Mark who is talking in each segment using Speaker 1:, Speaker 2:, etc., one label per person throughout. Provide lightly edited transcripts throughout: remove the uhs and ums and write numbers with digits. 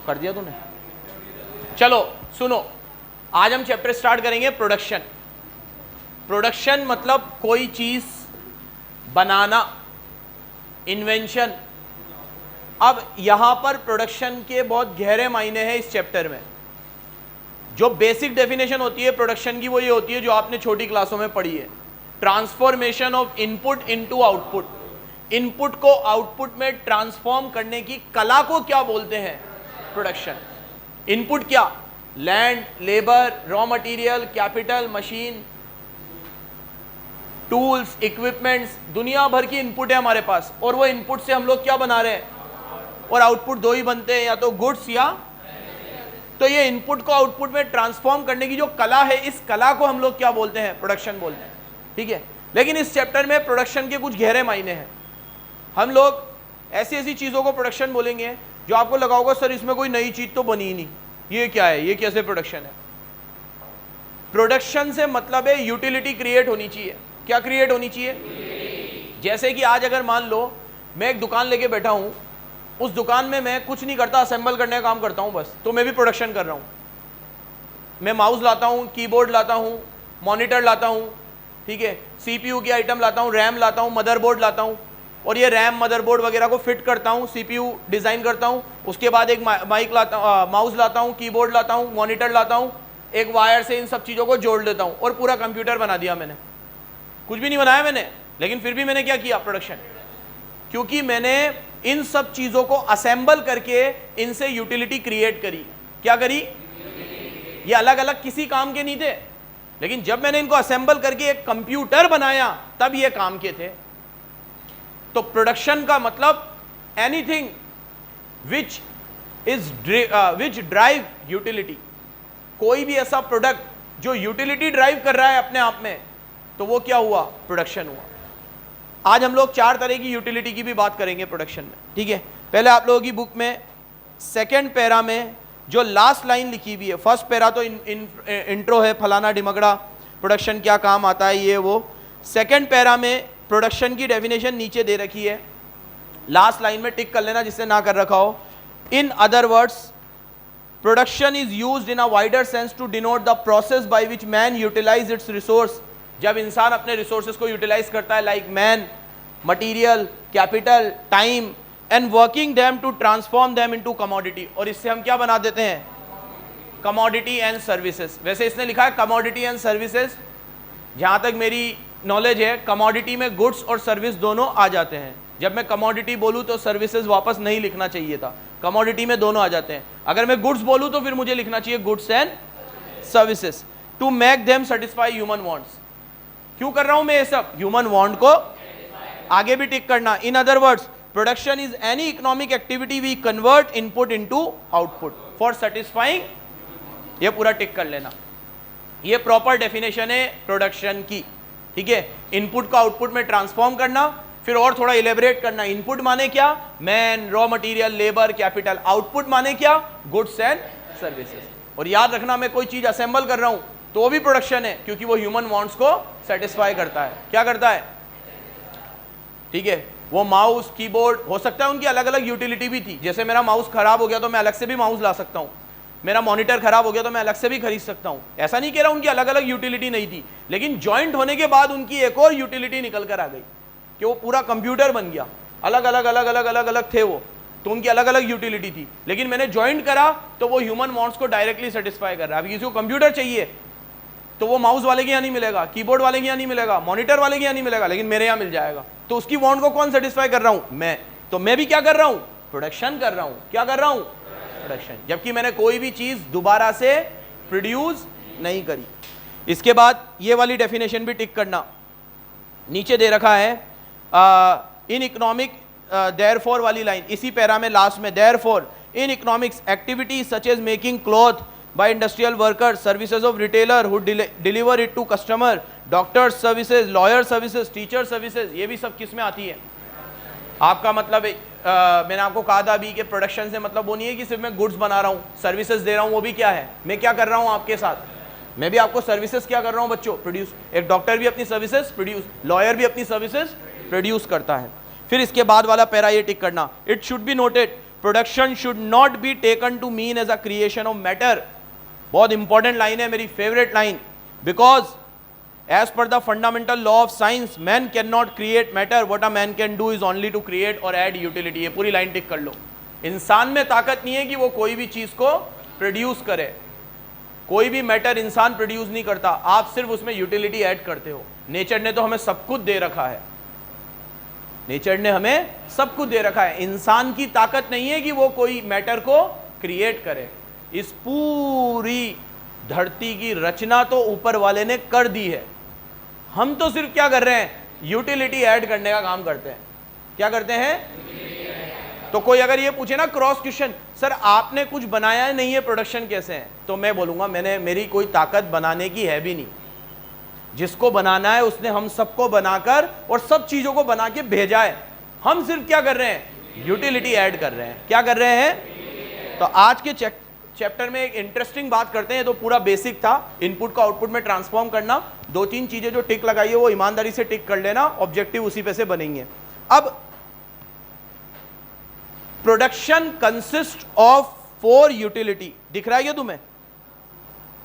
Speaker 1: कर दिया तूने? चलो सुनो, आज हम चैप्टर स्टार्ट करेंगे प्रोडक्शन। प्रोडक्शन मतलब कोई चीज बनाना, इन्वेंशन। अब यहां पर प्रोडक्शन के बहुत गहरे मायने हैं इस चैप्टर में। जो बेसिक डेफिनेशन होती है प्रोडक्शन की वो ये होती है जो आपने छोटी क्लासों में पढ़ी है, transformation of input into output. Input को आउटपुट में ट्रांसफॉर्म करने की कला को क्या बोलते हैं? प्रोडक्शन। इनपुट क्या? Land, labour, raw material, capital, machine, tools, equipments, दुनिया भर की इनपुट है हमारे पास, और वो इनपुट से हम लोग क्या बना रहे हैं? और आउटपुट दो ही बनते हैं, या तो गुड्स या। तो ये इनपुट को आउटपुट में ट्रांसफॉर्म करने की जो कला है, इस कला को हम लोग क्या बोलते हैं? प्रोडक्शन बोलते हैं। ठीक है, लेकिन इस चैप्टर में प्रोडक्शन के कुछ गहरे मायने हैं। हम लोग ऐसी ऐसी चीजों को प्रोडक्शन बोलेंगे जो आपको लगा होगा सर इसमें कोई नई चीज तो बनी ही नहीं, ये क्या है, ये कैसे प्रोडक्शन है? प्रोडक्शन से मतलब है यूटिलिटी क्रिएट होनी चाहिए। क्या क्रिएट होनी चाहिए? जैसे कि आज अगर मान लो मैं एक दुकान लेके बैठा हूं, उस दुकान में मैं कुछ नहीं करता, असेंबल करने का काम करता हूं बस, तो मैं भी प्रोडक्शन कर रहा हूं। मैं माउस लाता हूं, कीबोर्ड लाता हूं, मॉनिटर लाता हूं, ठीक है, सीपीयू की आइटम लाता हूं, रैम लाता हूं, मदरबोर्ड लाता हूं, और ये रैम मदरबोर्ड वगैरह को फिट करता हूं, सीपीयू डिजाइन करता हूं, उसके बाद एक माइक लाता, माउस लाता हूं, कीबोर्ड लाता हूं, मॉनिटर लाता हूं, एक वायर से इन सब चीज़ों को जोड़ देता हूं, और पूरा कंप्यूटर बना दिया मैंने। कुछ भी नहीं बनाया मैंने, लेकिन फिर भी मैंने क्या किया? प्रोडक्शन। क्योंकि मैंने इन सब चीज़ों को असेंबल करके इनसे यूटिलिटी क्रिएट करी। क्या करी? ये अलग अलग किसी काम के नहीं थे, लेकिन जब मैंने इनको असेंबल करके एक कंप्यूटर बनाया तब ये काम के थे। तो प्रोडक्शन का मतलब एनीथिंग विच ड्राइव यूटिलिटी। कोई भी ऐसा प्रोडक्ट जो यूटिलिटी ड्राइव कर रहा है अपने आप में, तो वो क्या हुआ? प्रोडक्शन हुआ। आज हम लोग 4 तरह की यूटिलिटी की भी बात करेंगे प्रोडक्शन में। ठीक है, पहले आप लोगों की बुक में सेकेंड पैरा में जो लास्ट लाइन लिखी हुई है, फर्स्ट पैरा तो इंट्रो है, फलाना डिमगड़ा, प्रोडक्शन क्या काम आता है, ये वो। सेकेंड पैरा में प्रोडक्शन की डेफिनेशन नीचे दे रखी है, लास्ट लाइन में टिक कर लेना जिससे ना कर रखा हो। In other words, production is used in a wider sense to denote the process by which man utilise its resource. जब इंसान अपने रिसोर्सेज को यूटिलाइज करता है, like man, material, capital, time, and working them to transform them into commodity, और इससे हम क्या बना देते हैं? Commodity and services. वैसे इसने लिखा है कमोडिटी एंड सर्विसेज, जहां तक मेरी नॉलेज है कमोडिटी में गुड्स और सर्विस दोनों आ जाते हैं। जब मैं कमोडिटी बोलूं तो सर्विसेज वापस नहीं लिखना चाहिए था, कमोडिटी में दोनों आ जाते हैं। अगर मैं गुड्स बोलूं तो फिर मुझे लिखना चाहिए goods and services, to make them satisfy human wants. क्यों कर रहा हूं मैं ये सब? ह्यूमन वांट को। आगे भी टिक करना, in other words production is any economic activity we convert input into output for satisfying. ये पूरा टिक कर लेना, ये प्रॉपर डेफिनेशन है प्रोडक्शन की। ठीक है, इनपुट को आउटपुट में ट्रांसफॉर्म करना, फिर और थोड़ा इलेबोरेट करना। इनपुट माने क्या? Man, raw material, labour, capital. Output माने क्या? Goods and services. और याद रखना, मैं कोई चीज असेंबल कर रहा हूं तो वो भी प्रोडक्शन है, क्योंकि वो ह्यूमन वांट्स को सेटिस्फाई करता है। क्या करता है? ठीक है, वो माउस, कीबोर्ड, हो सकता है उनकी अलग अलग यूटिलिटी भी थी। जैसे मेरा माउस खराब हो गया तो मैं अलग से भी माउस ला सकता हूं, मेरा मॉनिटर खराब हो गया तो मैं अलग से भी खरीद सकता हूं। ऐसा नहीं कह रहा उनकी अलग अलग यूटिलिटी नहीं थी, लेकिन जॉइंट होने के बाद उनकी एक और यूटिलिटी निकल कर आ गई कि वो पूरा कंप्यूटर बन गया। अलग अलग अलग अलग अलग अलग थे वो, तो उनकी अलग अलग यूटिलिटी थी, लेकिन मैंने ज्वाइंट करा तो वो ह्यूमन वांट्स को डायरेक्टली सेटिस्फाई कर रहा है। अभी किसी को कंप्यूटर चाहिए तो वो माउस वाले के यहाँ नहीं मिलेगा, कीबोर्ड वाले के यहाँ नहीं मिलेगा, मॉनिटर वाले के यहाँ नहीं मिलेगा, लेकिन मेरे यहाँ मिल जाएगा। तो उसकी वांट को कौन सेटिस्फाई कर रहा हूँ? मैं। तो मैं भी क्या कर रहा हूँ? प्रोडक्शन कर रहा हूँ। क्या कर रहा हूँ? प्रोडक्शन। जबकि मैंने कोई भी चीज दोबारा से प्रोड्यूस नहीं करी। इसके बाद ये वाली डेफिनेशन भी टिक करना, नीचे दे रखा है इन इकोनॉमिक देयरफॉर वाली लाइन, इसी पैरा में लास्ट में, therefore in economics activity such as making cloth by industrial workers, services of retailer who deliver it to customer, doctors services, lawyer services, teacher services, ये भी सब किस में आती है? आपका मतलब मैंने आपको कहा था अभी कि प्रोडक्शन से मतलब वो नहीं है कि सिर्फ मैं गुड्स बना रहा हूँ, सर्विसेज दे रहा हूँ, वो भी क्या है? मैं क्या कर रहा हूँ आपके साथ? मैं भी आपको सर्विसेज क्या कर रहा हूँ बच्चों? प्रोड्यूस। एक डॉक्टर भी अपनी सर्विसेज प्रोड्यूस, लॉयर भी अपनी सर्विसेज प्रोड्यूस करता है। फिर इसके बाद वाला पैरा ये टिक करना, it should be noted production should not be taken to mean as a creation of matter. बहुत इंपॉर्टेंट लाइन है, मेरी favourite line, because as per the fundamental law of science man can not create matter, what a man can do is only to create or add utility. ये पूरी line टिक कर लो। इंसान में ताकत नहीं है कि वो कोई भी चीज को प्रोड्यूस करे, कोई भी मैटर इंसान प्रोड्यूस नहीं करता, आप सिर्फ उसमें यूटिलिटी ऐड करते हो। नेचर ने तो हमें सब कुछ दे रखा है, नेचर ने हमें सब कुछ दे रखा है। इंसान की ताकत नहीं है कि वो कोई मैटर को क्रिएट करे। इस पूरी धरती की रचना तो ऊपर वाले ने कर दी है, हम तो सिर्फ क्या कर रहे हैं, यूटिलिटी ऐड करने का काम करते हैं। क्या करते हैं? तो कोई अगर ये पूछे ना क्रॉस क्वेश्चन, सर आपने कुछ बनाया नहीं है, प्रोडक्शन कैसे है, तो मैं बोलूंगा मेरी कोई ताकत बनाने की है भी नहीं। जिसको बनाना है उसने हम सबको बनाकर और सब चीजों को बना के भेजा है, हम सिर्फ क्या कर रहे हैं, यूटिलिटी ऐड कर रहे हैं। क्या कर रहे हैं? तो आज के चैप्टर में एक इंटरेस्टिंग बात करते हैं। तो पूरा बेसिक था, इनपुट को आउटपुट में ट्रांसफॉर्म करना। 2-3 चीजें जो टिक लगाई है वो ईमानदारी से टिक कर लेना, ऑब्जेक्टिव उसी पे से बनेंगे। अब प्रोडक्शन कंसिस्ट ऑफ 4 यूटिलिटी। दिख रहा है क्या तुम्हें?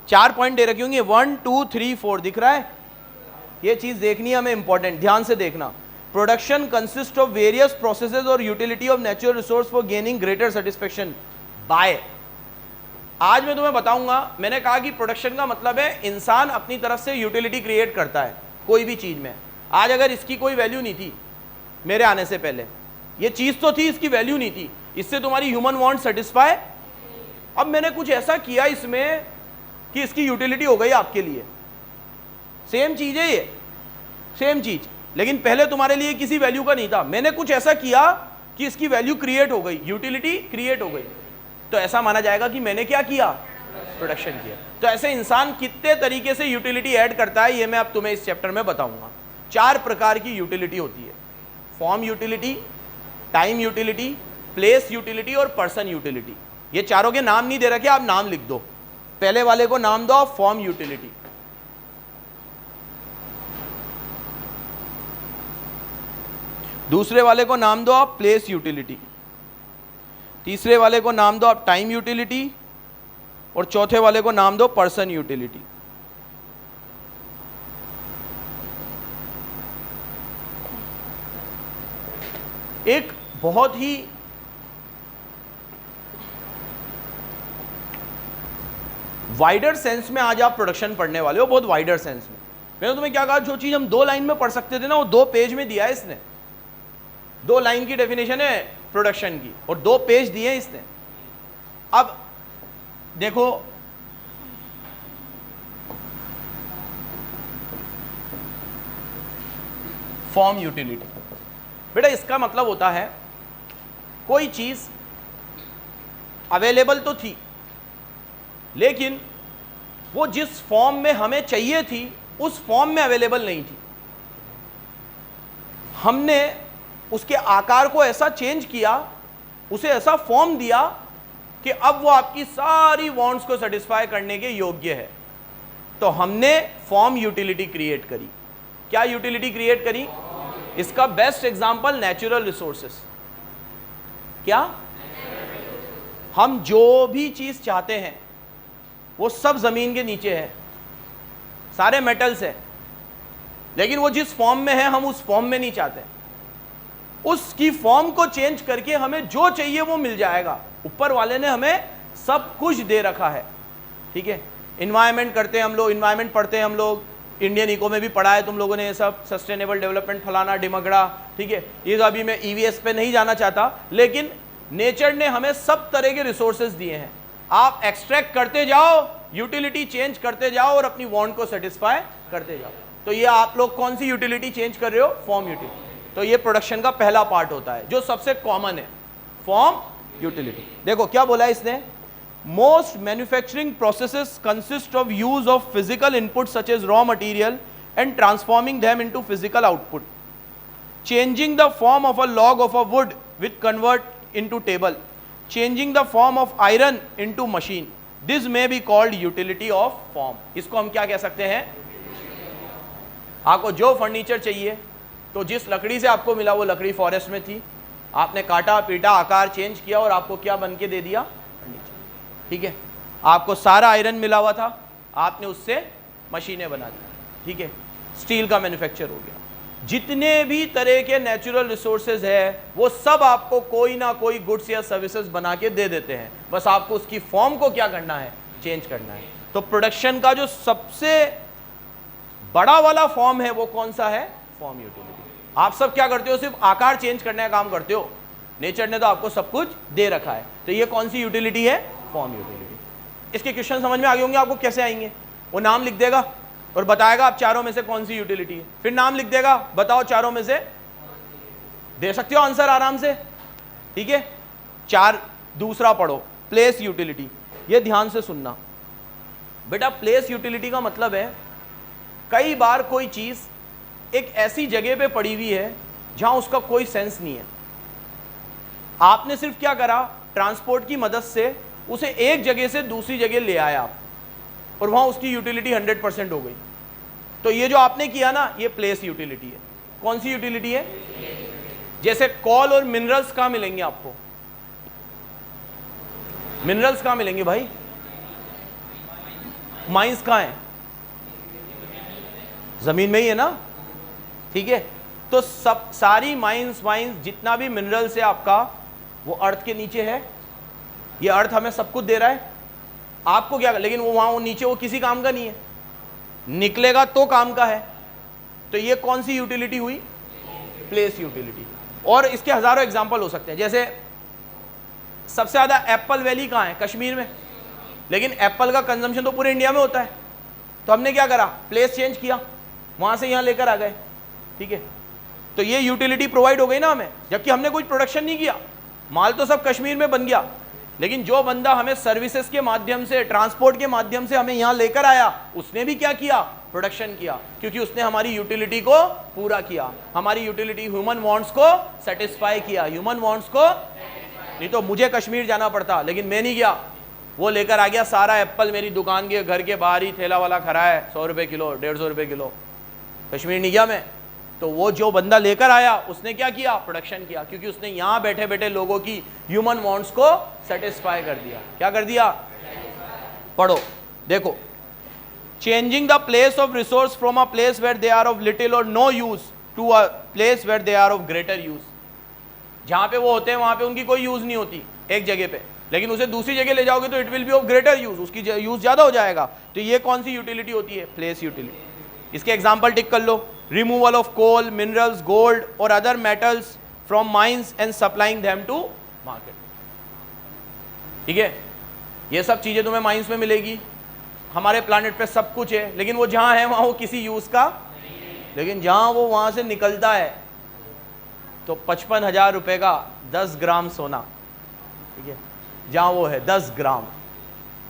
Speaker 1: 4 पॉइंट दे रखे होंगे, 1 2 3 4 दिख रहा है? ये चीज देखनी है हमें, इंपॉर्टेंट, ध्यान से देखना। Production consist of various processes और utility of natural resource for gaining greater satisfaction by. आज मैं तुम्हें बताऊंगा, मैंने कहा कि प्रोडक्शन का मतलब है इंसान अपनी तरफ से यूटिलिटी क्रिएट करता है कोई भी चीज में। आज अगर इसकी कोई वैल्यू नहीं थी मेरे आने से पहले, ये चीज तो थी, इसकी वैल्यू नहीं थी, इससे तुम्हारी ह्यूमन वांट सेटिस्फाई। अब मैंने कुछ ऐसा किया इसमें कि इसकी यूटिलिटी हो गई आपके लिए। सेम चीज है ये, सेम चीज, लेकिन पहले तुम्हारे लिए किसी वैल्यू का नहीं था। मैंने कुछ ऐसा किया कि इसकी वैल्यू क्रिएट हो गई, यूटिलिटी क्रिएट हो गई, तो ऐसा माना जाएगा कि मैंने क्या किया, प्रोडक्शन किया। तो ऐसे इंसान कितने तरीके से यूटिलिटी ऐड करता है, ये मैं अब तुम्हें इस चैप्टर में बताऊंगा। 4 प्रकार की यूटिलिटी होती है, form utility, time utility, place utility और पर्सन यूटिलिटी। ये चारों के नाम नहीं दे रखे, आप नाम लिख दो। पहले वाले को नाम दो फॉर्म यूटिलिटी, दूसरे वाले को नाम दो आप प्लेस यूटिलिटी, तीसरे वाले को नाम दो आप टाइम यूटिलिटी और चौथे वाले को नाम दो पर्सन यूटिलिटी। एक बहुत ही वाइडर सेंस में आज आप प्रोडक्शन पढ़ने वाले हो, बहुत वाइडर सेंस में। मैंने तुम्हें क्या कहा, जो चीज हम 2 लाइन में पढ़ सकते थे ना, वो 2 पेज में दिया है इसने। 2 लाइन की डेफिनेशन है प्रोडक्शन की और 2 पेज दिए हैं इसने। अब देखो, फॉर्म यूटिलिटी, बेटा इसका मतलब होता है कोई चीज अवेलेबल तो थी, लेकिन वो जिस फॉर्म में हमें चाहिए थी उस फॉर्म में अवेलेबल नहीं थी। हमने उसके आकार को ऐसा चेंज किया, उसे ऐसा फॉर्म दिया कि अब वो आपकी सारी वांट्स को सेटिस्फाई करने के योग्य है। तो हमने फॉर्म यूटिलिटी क्रिएट करी। क्या यूटिलिटी क्रिएट करी? इसका बेस्ट एग्जांपल नेचुरल रिसोर्सेस। क्या? हम जो भी चीज चाहते हैं वो सब जमीन के नीचे है, सारे मेटल्स है, लेकिन वो जिस फॉर्म में है हम उस फॉर्म में नहीं चाहते। उसकी फॉर्म को चेंज करके हमें जो चाहिए वो मिल जाएगा। ऊपर वाले ने हमें सब कुछ दे रखा है, ठीक है। इन्वायरमेंट करते हैं हम लोग, इन्वायरमेंट पढ़ते हैं हम लोग, इंडियन इको में भी पढ़ा है तुम लोगों ने ये सब, सस्टेनेबल डेवलपमेंट फलाना डिमगड़ा, ठीक है। ये तो अभी मैं ईवीएस पे नहीं जाना चाहता, लेकिन नेचर ने हमें सब तरह के रिसोर्सेज दिए हैं। आप एक्सट्रैक्ट करते जाओ, यूटिलिटी चेंज करते जाओ और अपनी वांट को सेटिस्फाई करते जाओ। तो ये आप लोग कौन सी यूटिलिटी चेंज कर रहे हो? Form utility. तो ये प्रोडक्शन का पहला पार्ट होता है जो सबसे कॉमन है, फॉर्म यूटिलिटी। देखो क्या बोला है इसने, most manufacturing processes consist of use of physical input such as raw material and transforming them into physical output, changing the form of a log of a wood with convert into table, changing the form of iron into machine, this may be called utility of form. इसको हम क्या कह सकते हैं? आपको जो furniture चाहिए, तो जिस लकड़ी से आपको मिला वो लकड़ी फॉरेस्ट में थी, आपने काटा पीटा आकार चेंज किया और आपको क्या बन के दे दिया फर्नीचर। ठीक है, आपको सारा आयरन मिला हुआ था, आपने उससे मशीनें बना दी। ठीक है, स्टील का मैन्युफैक्चर हो गया। जितने भी तरह के नेचुरल रिसोर्सेज है वो सब आपको कोई ना कोई गुड्स या सर्विसेज बना के दे देते हैं, बस आपको उसकी फॉर्म को क्या करना है, चेंज करना है। तो प्रोडक्शन का जो सबसे बड़ा वाला फॉर्म है वो कौन सा है, फॉर्म यूटिलिटी। आप सब क्या करते हो, सिर्फ आकार चेंज करने का काम करते हो, नेचर ने तो आपको सब कुछ दे रखा है। तो ये कौन सी यूटिलिटी है, फॉर्म यूटिलिटी। इसके क्वेश्चन समझ में आ गए होंगे आपको कैसे आएंगे। वो नाम लिख देगा और बताएगा आप चारों में से कौन सी यूटिलिटी है, फिर नाम लिख देगा, बताओ चारों में से, दे सकते हो आंसर आराम से। ठीक है, चार, दूसरा पढ़ो प्लेस यूटिलिटी। ये ध्यान से सुनना बेटा, प्लेस यूटिलिटी का मतलब है कई बार कोई चीज एक ऐसी जगह पे पड़ी हुई है जहां उसका कोई सेंस नहीं है, आपने सिर्फ क्या करा, ट्रांसपोर्ट की मदद से उसे एक जगह से दूसरी जगह ले आया आप, और वहां उसकी यूटिलिटी 100% हो गई। तो ये जो आपने किया ना, ये प्लेस यूटिलिटी है। कौन सी यूटिलिटी है, जैसे कॉल और मिनरल्स कहां मिलेंगे आपको, मिनरल्स कहां मिलेंगे भाई, माइंस कहां है, जमीन में ही है ना। ठीक है, तो सब सारी माइंस वाइंस जितना भी मिनरल्स है आपका, वो अर्थ के नीचे है। ये अर्थ हमें सब कुछ दे रहा है, आपको क्या, लेकिन वो वहां वो नीचे वो किसी काम का नहीं है, निकलेगा तो काम का है। तो ये कौन सी यूटिलिटी हुई, प्लेस यूटिलिटी। और इसके हजारों एग्जांपल हो सकते हैं, जैसे सबसे ज्यादा एप्पल वैली कहाँ है, कश्मीर में, लेकिन एप्पल का कंजम्पशन तो पूरे इंडिया में होता है। तो हमने क्या करा, प्लेस चेंज किया, वहां से यहां लेकर आ गए। ठीक है, तो ये यूटिलिटी प्रोवाइड हो गई ना हमें, जबकि हमने कोई प्रोडक्शन नहीं किया, माल तो सब कश्मीर में बन गया, लेकिन जो बंदा हमें सर्विसेज के माध्यम से, ट्रांसपोर्ट के माध्यम से हमें यहां लेकर आया, उसने भी क्या किया, प्रोडक्शन किया, क्योंकि उसने हमारी यूटिलिटी को पूरा किया। हमारी यूटिलिटी ह्यूमन वांट्स को सेटिस्फाई किया, ह्यूमन वांट्स को। नहीं तो मुझे कश्मीर जाना पड़ता, लेकिन मैं नहीं गया, वो लेकर आ गया सारा एप्पल, मेरी दुकान के घर के बाहर ही ठेला वाला खड़ा है, 100 रुपए किलो, 150 रुपए किलो, कश्मीर नहीं गया मैं। तो वो जो बंदा लेकर आया उसने क्या किया, प्रोडक्शन किया, क्योंकि उसने यहां बैठे बैठे लोगों की ह्यूमन वांट्स को सेटिस्फाई कर दिया। क्या कर दिया, पढ़ो देखो, changing the place of resource from a place where they are of little or no use to a place where they are of greater use. जहां पे वो होते हैं वहां पे उनकी कोई यूज नहीं होती एक जगह पे, लेकिन उसे दूसरी जगह ले जाओगे तो it will be of greater use, उसकी यूज ज्यादा हो जाएगा। तो ये कौन सी यूटिलिटी होती है, प्लेस यूटिलिटी। इसके एग्जाम्पल टिक कर लो, removal of coal, minerals, gold और other metals from mines and supplying them to market. ठीक है, ये सब चीजें तुम्हें माइंस में मिलेगी, हमारे प्लानिट पे सब कुछ है, लेकिन वो जहां है वहां वो किसी यूज का, लेकिन जहां वो वहां से निकलता है तो 55,000 रुपए का 10 ग्राम सोना। ठीक है, जहां वो है 10 ग्राम।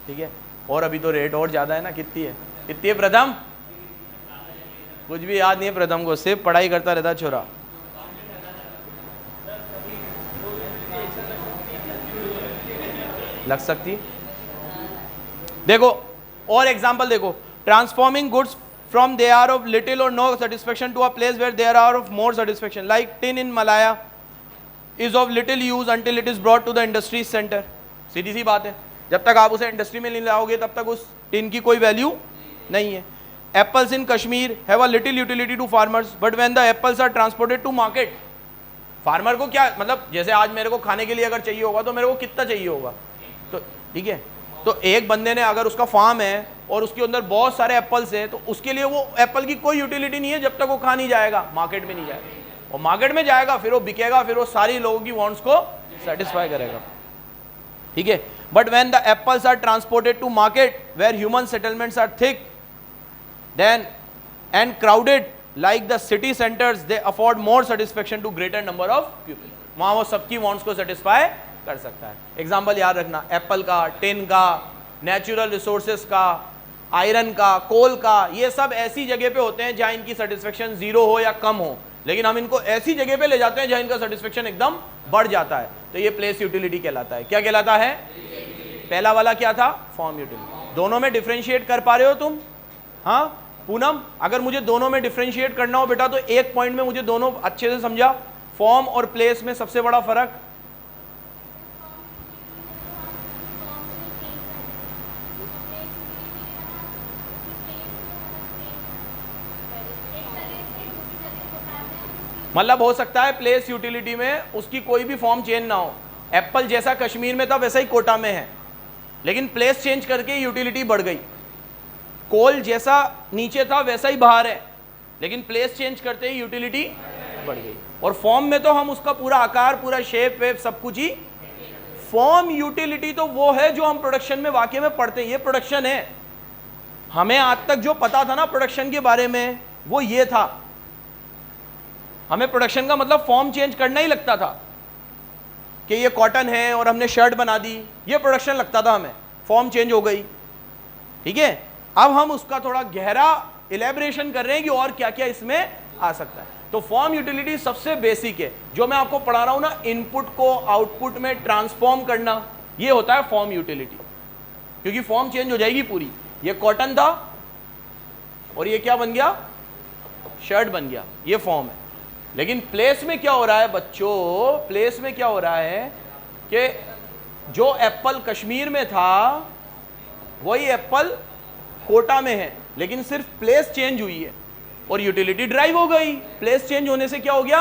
Speaker 1: ठीक है, और अभी तो रेट और ज्यादा है ना, कितनी है, कितनी है प्रथम, कुछ भी याद नहीं है प्रथम को, सिर्फ पढ़ाई करता रहता छोरा। लग सकती, देखो और एग्जांपल देखो, transforming goods from they are of little or no satisfaction to a place where there are of more satisfaction, like tin in Malaya is of little use until it is brought to the industry centre. सीधी सी बात है, जब तक आप उसे industry में नहीं लाओगे तब तक उस टिन की कोई वैल्यू नहीं है। Apples in Kashmir have a little utility to farmers, but when the apples are transported to market, farmer को क्या मतलब, जैसे आज मेरे को खाने के लिए अगर चाहिए होगा तो मेरे को कितना चाहिए होगा, तो ठीक है, तो एक बंदे ने अगर उसका फार्म है और उसके अंदर बहुत सारे एप्पल्स है, तो उसके लिए वो एप्पल की कोई यूटिलिटी नहीं है जब तक वो खा नहीं जाएगा, मार्केट में नहीं जाएगा, और मार्केट में जाएगा फिर वो बिकेगा, फिर वो सारी लोगों की वांट्स को सेटिस्फाई करेगा। ठीक है, but when the apples are transported to market where human settlements are thick then and crowded like the city centers, they afford more satisfaction to greater number of people, वहां वो सबकी wants को satisfy कर सकता है। Example याद रखना, Apple का, टिन का, नेचुरल रिसोर्सेस का, आयरन का, कोल का, ये सब ऐसी जगह पे होते हैं जहां इनकी सेटिस्फेक्शन जीरो हो या कम हो, लेकिन हम इनको ऐसी जगह पे ले जाते हैं जहां इनका सेटिस्फेक्शन एकदम बढ़ जाता है, तो ये प्लेस यूटिलिटी कहलाता है। क्या कहलाता है, पहला वाला क्या था, फॉर्म यूटिलिटी। दोनों में डिफरेंशिएट कर पा रहे हो तुम, हाँ पूनम, अगर मुझे दोनों में डिफरेंशिएट करना हो बेटा तो एक पॉइंट में मुझे दोनों अच्छे से समझा, फॉर्म और प्लेस में सबसे बड़ा फर्क? मतलब हो सकता है प्लेस यूटिलिटी में उसकी कोई भी फॉर्म चेंज ना हो। एप्पल जैसा कश्मीर में था वैसा ही कोटा में है, लेकिन प्लेस चेंज करके यूटिलिटी बढ़ गई। कोल जैसा नीचे था वैसा ही बाहर है, लेकिन प्लेस चेंज करते ही यूटिलिटी बढ़ गई। और फॉर्म में तो हम उसका पूरा आकार, पूरा शेप वेप सब कुछ ही। फॉर्म यूटिलिटी तो वो है जो हम प्रोडक्शन में वाकई में पढ़ते हैं, ये प्रोडक्शन है। हमें आज तक जो पता था ना प्रोडक्शन के बारे में वो ये था। हमें प्रोडक्शन का मतलब फॉर्म चेंज करना ही लगता था कि ये कॉटन है और हमने शर्ट बना दी, ये प्रोडक्शन लगता था हमें। फॉर्म चेंज हो गई, ठीक है। अब हम उसका थोड़ा गहरा इलेबरेशन कर रहे हैं कि और क्या क्या इसमें आ सकता है। तो फॉर्म यूटिलिटी सबसे बेसिक है, जो मैं आपको पढ़ा रहा हूं ना, इनपुट को आउटपुट में ट्रांसफॉर्म करना, ये होता है फॉर्म यूटिलिटी। क्योंकि फॉर्म चेंज हो जाएगी पूरी। ये कॉटन था और ये क्या बन गया? शर्ट बन गया, ये फॉर्म है। लेकिन प्लेस में क्या हो रहा है बच्चों? प्लेस में क्या हो रहा है कि जो एप्पल कश्मीर में था वही एप्पल कोटा में है, लेकिन सिर्फ प्लेस चेंज हुई है और यूटिलिटी ड्राइव हो गई। प्लेस चेंज होने से क्या हो गया?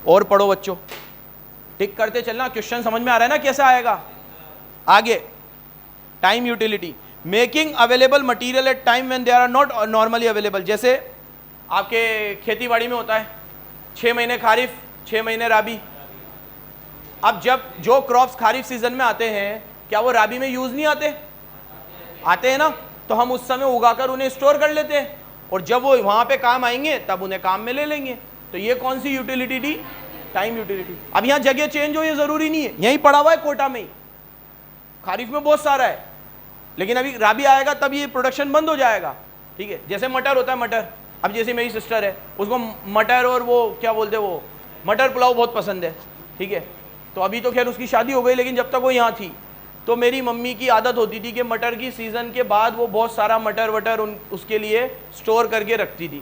Speaker 1: और पढ़ो बच्चों, टिक करते चलना। क्वेश्चन समझ में आ रहा है ना कैसे आएगा? आगे time utility, making available material at time when they are not normally available. जैसे आपके खेती बाड़ी में होता है 6 महीने खारिफ, 6 महीने राबी। अब जब जो क्रॉप्स खारिफ सीजन में आते हैं, क्या वो राबी में यूज नहीं आते? आते हैं ना। तो हम उस समय उगाकर उन्हें स्टोर कर लेते हैं, और जब वो वहां पे काम आएंगे तब उन्हें काम में ले लेंगे। तो ये कौन सी यूटिलिटी थी? Time utility. अब यहाँ जगह चेंज हो ये जरूरी नहीं है, यहीं पड़ा हुआ है कोटा में ही। खारिफ में बहुत सारा है, लेकिन अभी राबी आएगा तब ये प्रोडक्शन बंद हो जाएगा, ठीक है। जैसे मटर होता है, मटर। अब जैसे मेरी सिस्टर है, उसको मटर और वो क्या बोलते हैं, वो मटर पुलाव बहुत पसंद है, ठीक है। तो अभी तो खैर उसकी शादी हो गई, लेकिन जब तक वो यहाँ थी तो मेरी मम्मी की आदत होती थी कि मटर की सीज़न के बाद वो बहुत सारा मटर वटर उसके लिए स्टोर करके रखती थी,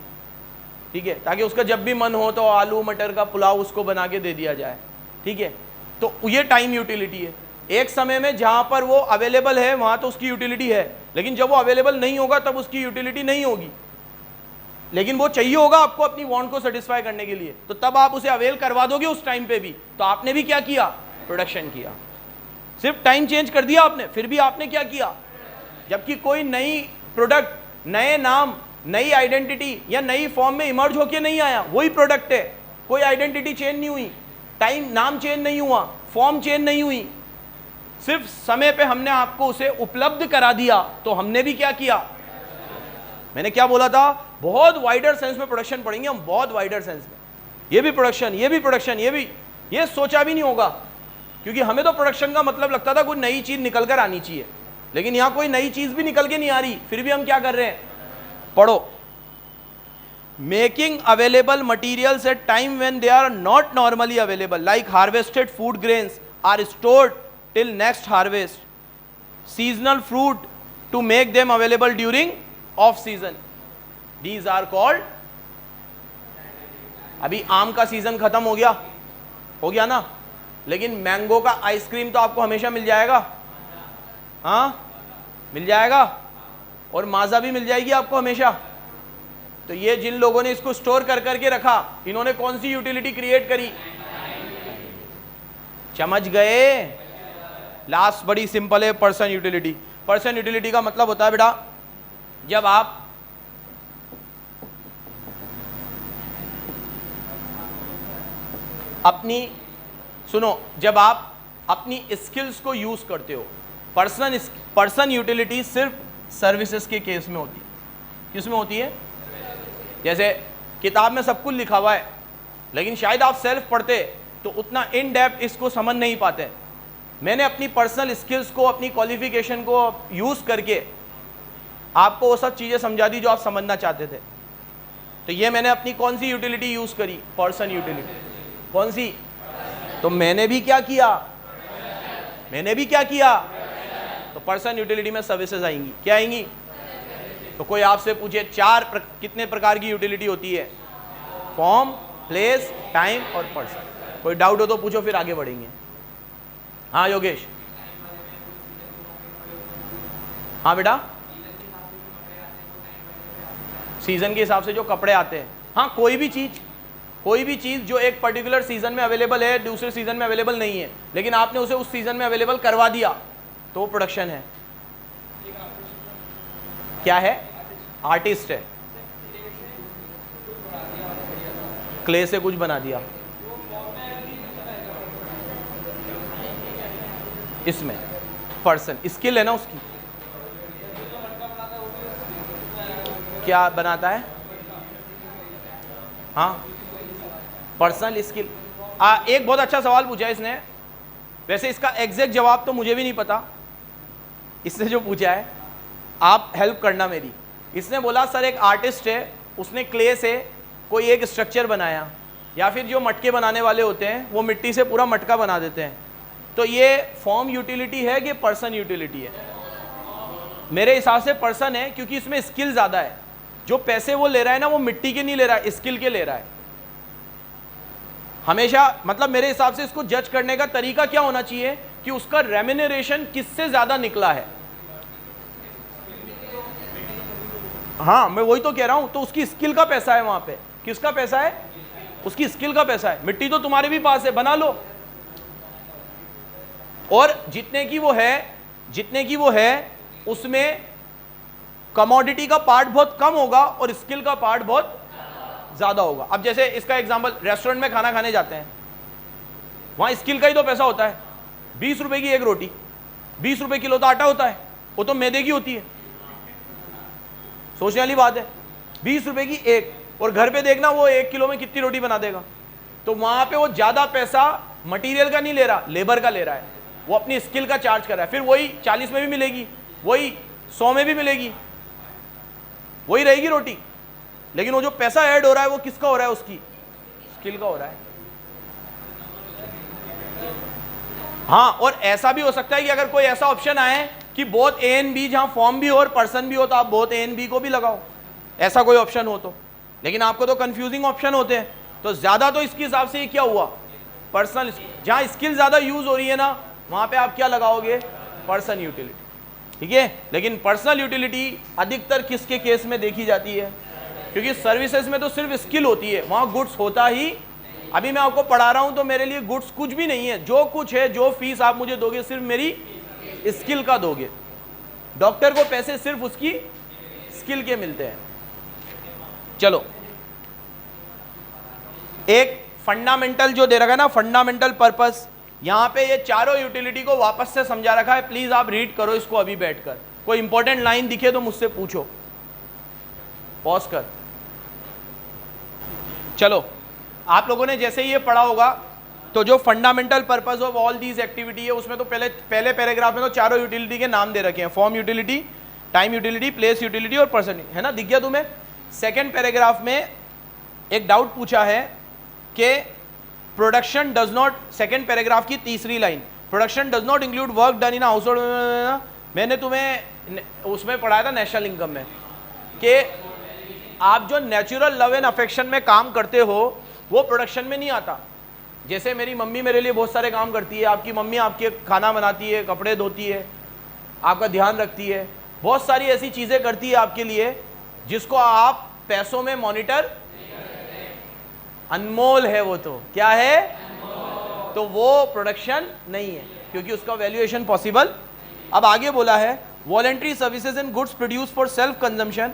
Speaker 1: ठीक है, ताकि उसका जब भी मन हो तो आलू मटर का पुलाव उसको बना के दे दिया जाए, ठीक है। तो ये टाइम यूटिलिटी है। एक समय में जहाँ पर वो अवेलेबल है वहाँ तो उसकी यूटिलिटी है, लेकिन जब वो अवेलेबल नहीं होगा तब उसकी यूटिलिटी नहीं होगी। लेकिन वो चाहिए होगा आपको अपनी वांट को सेटिस्फाई करने के लिए, तो तब आप उसे अवेल करवा दोगे उस टाइम पे भी। तो आपने भी क्या किया? प्रोडक्शन किया। सिर्फ टाइम चेंज कर दिया आपने, फिर भी आपने क्या किया? जबकि कोई नई प्रोडक्ट, नए नाम, नई आइडेंटिटी या नई फॉर्म में इमर्ज होके नहीं आया, वही प्रोडक्ट है। कोई आइडेंटिटी चेंज नहीं हुई, टाइम नाम चेंज नहीं हुआ, फॉर्म चेंज नहीं हुई, सिर्फ समय पे हमने आपको उसे उपलब्ध करा दिया। तो हमने भी क्या किया? मैंने क्या बोला था? बहुत वाइडर सेंस में प्रोडक्शन पढ़ेंगे हम, बहुत वाइडर सेंस में। ये भी प्रोडक्शन, ये भी प्रोडक्शन, ये भी, ये सोचा भी नहीं होगा, क्योंकि हमें तो प्रोडक्शन का मतलब लगता था कोई नई चीज निकल कर आनी चाहिए, लेकिन यहां कोई नई चीज भी निकल के नहीं आ रही, फिर भी हम क्या कर रहे हैं? पढ़ो। Making available materials at time when they are not normally available, like harvested food grains are stored till next harvest, seasonal fruit to make them available during off season, these are called. अभी आम का season खत्म हो गया ना, लेकिन mango का ice cream तो आपको हमेशा मिल जाएगा, हाँ मिल जाएगा, और माजा भी मिल जाएगी आपको हमेशा। तो ये जिन लोगों ने इसको स्टोर कर करके रखा, इन्होंने कौन सी यूटिलिटी क्रिएट करी? समझ गए? लास्ट बड़ी सिंपल है, पर्सन यूटिलिटी। पर्सन यूटिलिटी का मतलब होता है बेटा, जब आप अपनी, सुनो, जब आप अपनी स्किल्स को यूज करते हो। पर्सन यूटिलिटी सिर्फ सर्विसेज के केस में होती है। किस में होती है? जैसे किताब में सब कुछ लिखा हुआ है, लेकिन शायद आप सेल्फ पढ़ते तो उतना इन डेप्थ इसको समझ नहीं पाते। मैंने अपनी पर्सनल स्किल्स को, अपनी क्वालिफिकेशन को यूज करके आपको वो सब चीजें समझा दी जो आप समझना चाहते थे। तो ये मैंने अपनी कौन सी यूटिलिटी यूज करी? Person utility. कौन सी? तो मैंने भी क्या किया? तो पर्सन यूटिलिटी में सर्विसेज आएंगी। क्या आएंगी? तो कोई आपसे पूछे कितने प्रकार की यूटिलिटी होती है? फॉर्म, प्लेस, टाइम और पर्सन। कोई डाउट हो तो पूछो, फिर आगे बढ़ेंगे। हाँ योगेश। हाँ बेटा, सीजन के हिसाब से जो कपड़े आते हैं, हाँ कोई भी चीज जो एक पर्टिकुलर सीजन में अवेलेबल है, दूसरे सीजन में अवेलेबल नहीं है, लेकिन आपने उसे उस सीजन में अवेलेबल करवा दिया, तो वो प्रोडक्शन है। क्या है? आर्टिस्ट है। क्ले से कुछ बना दिया, इसमें पर्सन, स्किल है ना उसकी। क्या बनाता है? हाँ, पर्सनल स्किल। एक बहुत अच्छा सवाल पूछा है इसने, वैसे इसका एग्जैक्ट जवाब तो मुझे भी नहीं पता, इसने जो पूछा है आप हेल्प करना मेरी। इसने बोला सर एक आर्टिस्ट है, उसने क्ले से कोई एक स्ट्रक्चर बनाया, या फिर जो मटके बनाने वाले होते हैं वो मिट्टी से पूरा मटका बना देते हैं, तो ये फॉर्म यूटिलिटी है कि पर्सन यूटिलिटी है? मेरे हिसाब से पर्सन है, क्योंकि इसमें स्किल ज़्यादा है। जो पैसे वो ले रहा है ना, वो मिट्टी के नहीं ले रहा है, स्किल के ले रहा है हमेशा। मतलब मेरे हिसाब से इसको जज करने का तरीका क्या होना चाहिए कि उसका रेम्यूनरेशन किससे ज़्यादा निकला है। हाँ मैं वही तो कह रहा हूं, तो उसकी स्किल का पैसा है वहां पे। किसका पैसा है? उसकी स्किल का पैसा है। मिट्टी तो तुम्हारे भी पास है, बना लो। और जितने की वो है उसमें कमोडिटी का पार्ट बहुत कम होगा और स्किल का पार्ट बहुत ज्यादा होगा। अब जैसे इसका एग्जांपल, रेस्टोरेंट में खाना खाने जाते हैं, वहां स्किल का ही तो पैसा होता है। 20 रुपए की एक रोटी, 20 रुपए किलो तो आटा होता है, वो तो मैदे की होती है। सोचने वाली बात है, 20 रुपए की एक, और घर पे देखना वो 1 किलो में कितनी रोटी बना देगा। तो वहां पे वो ज्यादा पैसा मटेरियल का नहीं ले रहा, लेबर का ले रहा है। वो अपनी स्किल का चार्ज कर रहा है। फिर वही 40 में भी मिलेगी, वही 100 में भी मिलेगी, वही रहेगी रोटी, लेकिन वो जो पैसा ऐड हो रहा है वो किसका हो रहा है? उसकी स्किल का हो रहा है। हाँ, और ऐसा भी हो सकता है कि अगर कोई ऐसा ऑप्शन आए कि बोथ ए एंड बी, जहां फॉर्म भी हो और पर्सन भी हो, तो आप बोथ ए एंड बी को भी लगाओ, ऐसा कोई ऑप्शन हो तो। लेकिन आपको तो कंफ्यूजिंग ऑप्शन होते हैं, तो ज्यादा तो इसके हिसाब से ये क्या हुआ? पर्सनल। जहां स्किल ज्यादा यूज हो रही है ना, वहां पे आप क्या लगाओगे? Person utility. ठीक है, लेकिन पर्सनल यूटिलिटी अधिकतर किसके केस में देखी जाती है? क्योंकि सर्विसेज में तो सिर्फ स्किल होती है, वहां गुड्स होता ही। अभी मैं आपको पढ़ा रहा हूं तो मेरे लिए गुड्स कुछ भी नहीं है। जो कुछ है, जो फीस आप मुझे दोगे, सिर्फ मेरी स्किल का दोगे। डॉक्टर को पैसे सिर्फ उसकी स्किल के मिलते हैं। चलो, एक फंडामेंटल जो दे रखा है ना, फंडामेंटल पर्पस, यहां पे ये चारों यूटिलिटी को वापस से समझा रखा है। प्लीज आप रीड करो इसको अभी बैठकर। कोई इंपॉर्टेंट लाइन दिखे तो मुझसे पूछो, पॉज कर। चलो, आप लोगों ने जैसे ही ये पढ़ा होगा, तो जो fundamental purpose of all these activity है, उसमें तो पहले पैराग्राफ में तो चारों यूटिलिटी के नाम दे रखे हैं। Form utility, time utility, place utility और पर्सन, है ना? दिख गया तुम्हें? सेकेंड पैराग्राफ में एक डाउट पूछा है कि production does not, second paragraph की तीसरी line, production does not include work done in house hold. मैंने तुम्हें उसमें पढ़ाया था नेशनल इनकम में, कि आप जो नेचुरल लव एंड अफेक्शन में काम करते हो वो प्रोडक्शन में नहीं आता। जैसे मेरी मम्मी मेरे लिए बहुत सारे काम करती है, आपकी मम्मी आपके खाना बनाती है, कपड़े धोती है, आपका ध्यान रखती है, बहुत सारी ऐसी चीज़ें करती है आपके लिए जिसको आप पैसों में मॉनिटर, अनमोल है वो। तो क्या है? तो वो प्रोडक्शन नहीं है, क्योंकि उसका वैल्यूएशन पॉसिबल। अब आगे बोला है voluntary services and goods produce for self consumption.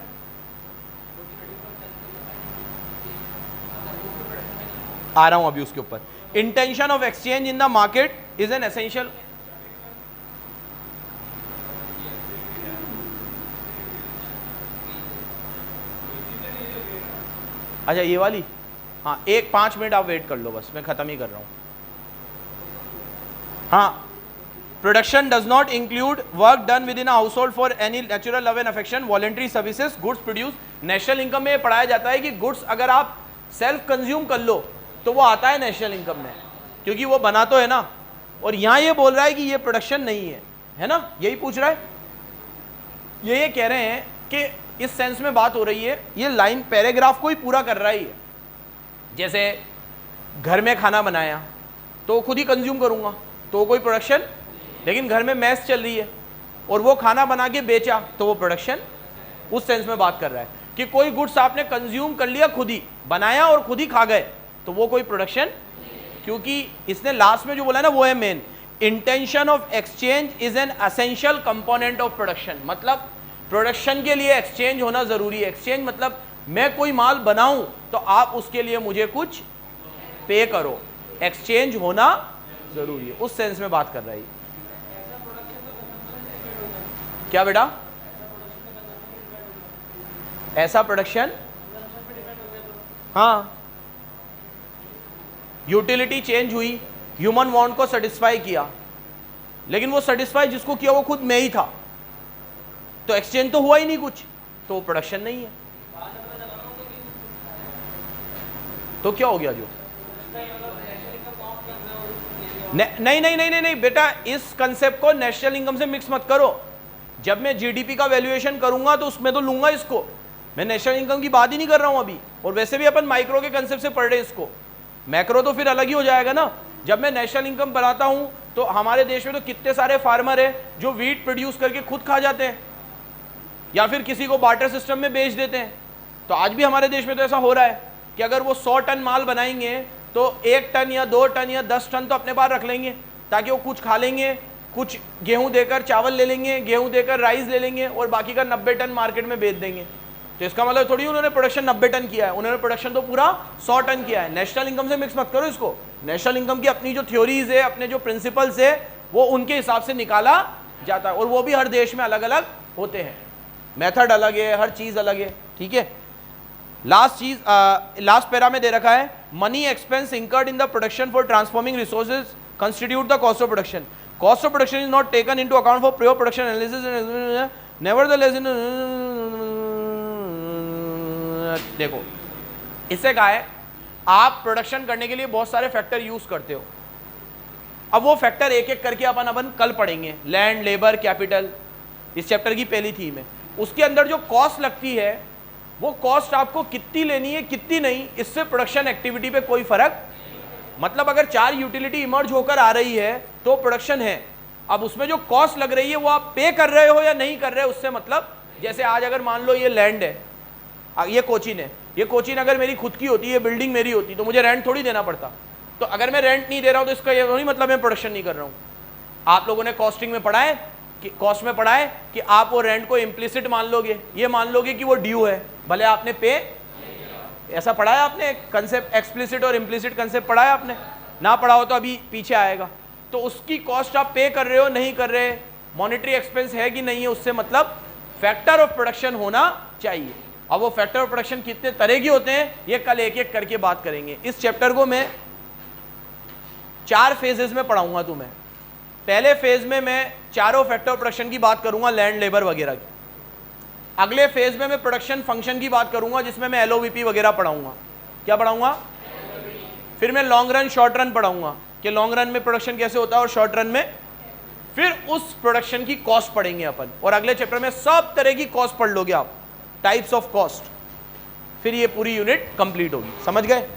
Speaker 1: आ रहा हूं अभी उसके ऊपर। Intention of exchange in the market is an essential. अच्छा ये वाली, हाँ, 5 मिनट आप वेट कर लो, बस मैं खत्म ही कर रहा हूं। हाँ, production does not include work done with in a house hold for any natural love and affection, voluntary services, goods produce. National income में पढ़ाया जाता है कि गुड्स अगर आप सेल्फ कंज्यूम कर लो तो वो आता है नेशनल इनकम में, क्योंकि वो बना तो है ना। और यहां ये बोल रहा है कि ये प्रोडक्शन नहीं है ना? यही पूछ रहा है। ये कह रहे हैं कि इस सेंस में बात हो रही है, ये लाइन पैराग्राफ को ही पूरा कर रहा ही है। जैसे घर में खाना बनाया तो खुद ही कंज्यूम करूंगा तो कोई प्रोडक्शन, लेकिन घर में मैस चल रही है और वो खाना बना के बेचा तो वो प्रोडक्शन। उस सेंस में बात कर रहा है कि कोई गुड्स आपने कंज्यूम कर लिया, खुद ही बनाया और खुद ही खा गए, तो वो कोई प्रोडक्शन, क्योंकि इसने लास्ट में जो बोला ना वो है main, intention of exchange is an essential component of production. मतलब प्रोडक्शन के लिए एक्सचेंज होना जरूरी है। एक्सचेंज मतलब मैं कोई माल बनाऊं तो आप उसके लिए मुझे कुछ पे करो, एक्सचेंज होना जरूरी है। उस सेंस में बात कर रहा है। क्या बेटा? ऐसा प्रोडक्शन, हाँ, यूटिलिटी चेंज हुई, ह्यूमन वांट को सेटिस्फाई किया, लेकिन वो सेटिस्फाई जिसको किया वो खुद मैं ही था, तो एक्सचेंज तो हुआ ही नहीं कुछ, तो वो प्रोडक्शन नहीं है। तो क्या हो गया? जो नहीं नहीं नहीं नहीं नहीं बेटा, इस कंसेप्ट को नेशनल इनकम से मिक्स मत करो। जब मैं जीडीपी का वैल्यूएशन करूंगा तो उसमें तो लूंगा इसको, मैं नेशनल इनकम की बात ही नहीं कर रहा हूं अभी। और वैसे भी अपन माइक्रो के कंसेप्ट से पढ़ रहे हैं इसको, मैक्रो तो फिर अलग ही हो जाएगा ना। जब मैं नेशनल इनकम बनाता हूं तो हमारे देश में तो कितने सारे फार्मर है जो वीट प्रोड्यूस करके खुद खा जाते हैं या फिर किसी को बार्टर सिस्टम में बेच देते हैं। तो आज भी हमारे देश में तो ऐसा हो रहा है कि अगर वो 100 टन माल बनाएंगे तो 1 टन या 2 टन या 10 टन तो अपने पास रख लेंगे, ताकि वो कुछ खा लेंगे, कुछ गेहूं देकर चावल ले लेंगे, गेहूं देकर राइस ले लेंगे और बाकी का 90 टन मार्केट में बेच देंगे। तो इसका मतलब थोड़ी उन्होंने प्रोडक्शन 90 टन किया है, उन्होंने प्रोडक्शन तो पूरा 100 टन किया है। नेशनल इनकम से मिक्स मत करो इसको। नेशनल इनकम की अपनी जो थ्योरीज है, अपने जो प्रिंसिपल्स है, वो उनके हिसाब से निकाला जाता है, और वो भी हर देश में अलग अलग होते हैं, मेथड अलग है, हर चीज अलग है। ठीक है, लास्ट चीज, लास्ट पैरा में दे रखा है, money expense incurred in the production for transforming resources constitute the cost of production. Cost of production is not taken into account for pure production analysis, nevertheless in. देखो, इससे कहा है आप प्रोडक्शन करने के लिए बहुत सारे फैक्टर यूज करते हो। अब वो फैक्टर एक एक करके अपन कल पढ़ेंगे, लैंड, लेबर, कैपिटल, इस चैप्टर की पहली थीम है। उसके अंदर जो कॉस्ट लगती है वो कॉस्ट आपको कितनी लेनी है कितनी नहीं, इससे प्रोडक्शन एक्टिविटी पे कोई फर्क। मतलब अगर 4 यूटिलिटी इमर्ज होकर आ रही है तो प्रोडक्शन है। अब उसमें जो कॉस्ट लग रही है वो आप पे कर रहे हो या नहीं कर रहे हो, उससे मतलब। जैसे आज अगर मान लो ये लैंड है, ये कोचिन है, ये कोचिन अगर मेरी खुद की होती है, बिल्डिंग मेरी होती, तो मुझे रेंट थोड़ी देना पड़ता। तो अगर मैं रेंट नहीं दे रहा हूं तो इसका ये नहीं मतलब मैं प्रोडक्शन नहीं कर रहा हूं। आप लोगों ने कॉस्टिंग में पढ़ा है कि कॉस्ट में पढ़ा है कि आप वो रेंट को इम्प्लिसिट मान लोगे, ये मान लोगे कि वो ड्यू है, भले आपने पे, ऐसा पढ़ा है आपने कंसेप्ट, एक्सप्लिसिट और इम्प्लिसिट कंसेप्ट पढ़ा है आपने? ना पढ़ा हो तो अभी पीछे आएगा। तो उसकी कॉस्ट आप पे कर रहे हो नहीं कर रहे, मॉनेटरी एक्सपेंस है कि नहीं है, उससे मतलब फैक्टर ऑफ प्रोडक्शन होना चाहिए। अब वो फैक्टर ऑफ प्रोडक्शन कितने तरह के होते हैं ये कल एक एक करके बात करेंगे। इस चैप्टर को मैं 4 फेजेस में पढ़ाऊंगा तुम्हें। पहले फेज में मैं चारों फैक्टर ऑफ प्रोडक्शन की बात करूंगा, लैंड, लेबर वगैरह की। अगले फेज में मैं प्रोडक्शन फंक्शन की बात करूंगा, जिसमें मैं एलओवीपी वगैरह पढ़ाऊंगा। क्या पढ़ाऊंगा? फिर मैं लॉन्ग रन, शॉर्ट रन पढ़ाऊंगा कि लॉन्ग रन में प्रोडक्शन कैसे होता है और शॉर्ट रन में। फिर उस प्रोडक्शन की कॉस्ट पढ़ेंगे अपन, और अगले चैप्टर में सब तरह की कॉस्ट पढ़ लोगे आप, टाइप्स ऑफ कॉस्ट। फिर ये पूरी यूनिट कंप्लीट होगी। समझ गए?